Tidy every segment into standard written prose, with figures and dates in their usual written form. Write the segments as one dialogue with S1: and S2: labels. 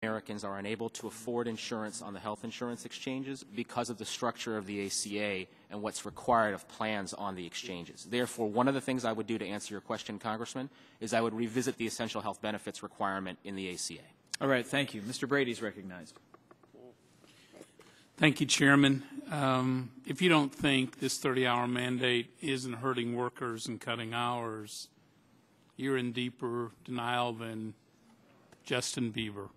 S1: Americans are unable to afford insurance on the health insurance exchanges because of the structure of the ACA and what's required of plans on the exchanges. Therefore, one of the things I would do to answer your question, Congressman, is I would revisit the essential health benefits requirement in the ACA.
S2: All right, thank you. Mr. Brady is recognized.
S3: Thank you, Chairman. If you don't think this 30-hour mandate isn't hurting workers and cutting hours, you're in deeper denial than Justin Bieber.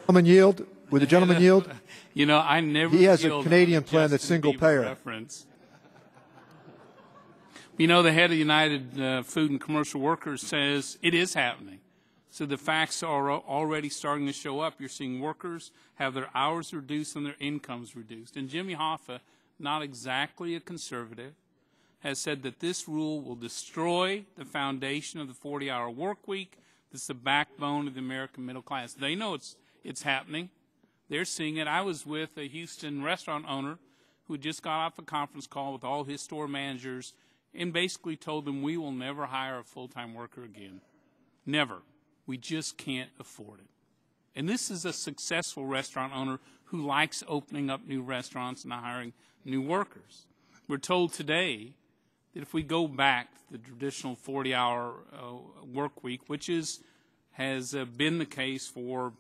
S4: Gentleman yield? Would the gentleman yield?
S3: You know, I never.
S4: He has a Canadian plan that's single payer.
S3: Reference. You know, the head of United Food and Commercial Workers says it is happening. So the facts are already starting to show up. You're seeing workers have their hours reduced and their incomes reduced. And Jimmy Hoffa, not exactly a conservative, has said that this rule will destroy the foundation of the 40-hour work week. This is the backbone of the American middle class. They know it's happening. They're seeing it. I was with a Houston restaurant owner who just got off a conference call with all his store managers and basically told them, we will never hire a full-time worker again. Never. We just can't afford it. And this is a successful restaurant owner who likes opening up new restaurants and hiring new workers. We're told today that if we go back to the traditional 40-hour work week, which has been the case for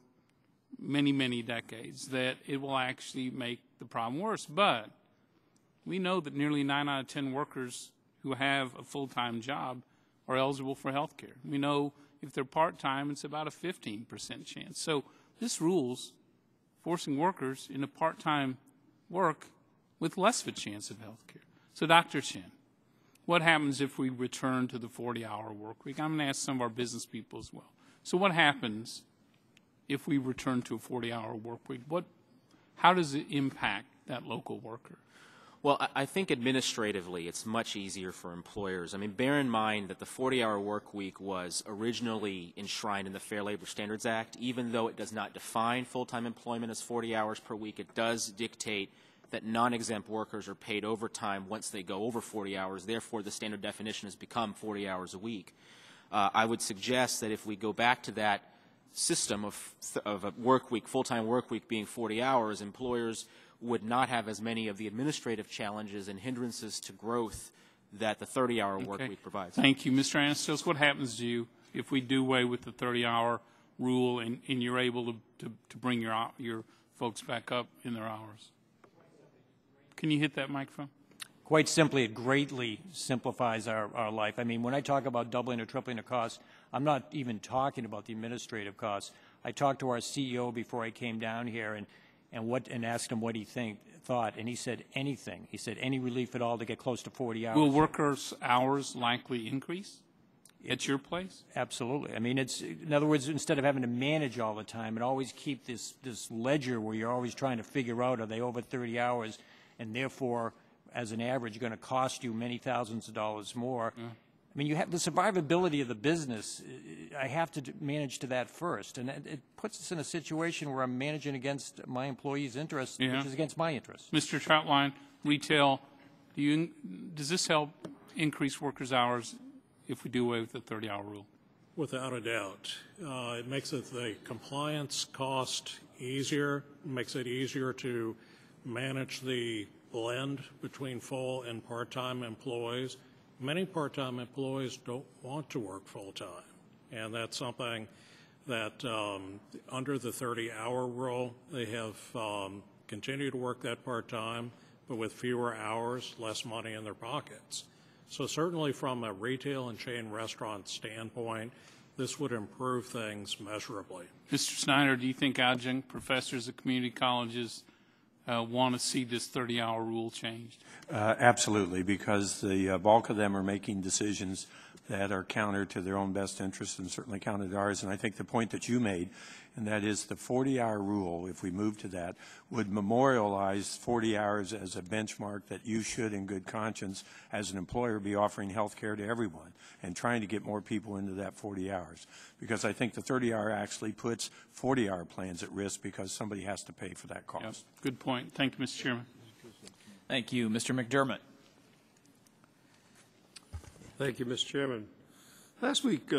S3: many, many decades, that it will actually make the problem worse. But we know that nearly 9 out of 10 workers who have a full-time job are eligible for health care. We know if they're part-time, it's about a 15% chance. So this rule's forcing workers into part-time work with less of a chance of health care. So Dr. Chen, what happens if we return to the 40-hour work week? I'm going to ask some of our business people as well. So what happens if we return to a 40-hour work week? How does it impact that local worker?
S1: Well, I think administratively it's much easier for employers. I mean, bear in mind that the 40-hour work week was originally enshrined in the Fair Labor Standards Act. Even though it does not define full-time employment as 40 hours per week, it does dictate that non-exempt workers are paid overtime once they go over 40 hours. Therefore, the standard definition has become 40 hours a week. I would suggest that if we go back to that system of a work week, full-time work week being 40 hours, employers would not have as many of the administrative challenges and hindrances to growth that the 30-hour work week provides.
S3: Thank you. Mr. Anastos, what happens to you if we do away with the 30-hour rule and you're able to bring your folks back up in their hours? Can you hit that microphone?
S5: Quite simply, it greatly simplifies our life. I mean, when I talk about doubling or tripling the cost, I'm not even talking about the administrative costs. I talked to our CEO before I came down here and asked him what he thought, and he said anything. He said any relief at all to get close to 40 hours.
S3: Will workers' hours likely increase at your place?
S5: Absolutely. I mean, in other words, instead of having to manage all the time and always keep this ledger where you're always trying to figure out, are they over 30 hours, and therefore, as an average, going to cost you many thousands of dollars more. I mean, you have the survivability of the business. I have to manage to that first, and it puts us in a situation where I'm managing against my employees' interests, which is against my interests.
S3: Mr. Troutline, retail, does this help increase workers' hours if we do away with the 30-hour rule?
S6: Without a doubt. It makes the compliance cost easier, makes it easier to manage the blend between full and part-time employees. Many part-time employees don't want to work full-time, and that's something that under the 30-hour rule, they have continued to work that part-time, but with fewer hours, less money in their pockets. So certainly from a retail and chain restaurant standpoint, this would improve things measurably.
S3: Mr. Schneider, do you think adjunct professors at community colleges want to see this 30-hour rule changed?
S7: Absolutely, because the bulk of them are making decisions that are counter to their own best interests and certainly counter to ours. And I think the point that you made, and that is the 40-hour rule, if we move to that, would memorialize 40 hours as a benchmark that you should, in good conscience, as an employer, be offering health care to everyone and trying to get more people into that 40 hours. Because I think the 30-hour actually puts 40-hour plans at risk because somebody has to pay for that cost.
S3: Yep. Good point. Thank you, Mr. Chairman.
S2: Thank you. Mr. McDermott.
S8: Thank you, Mr. Chairman. Last week,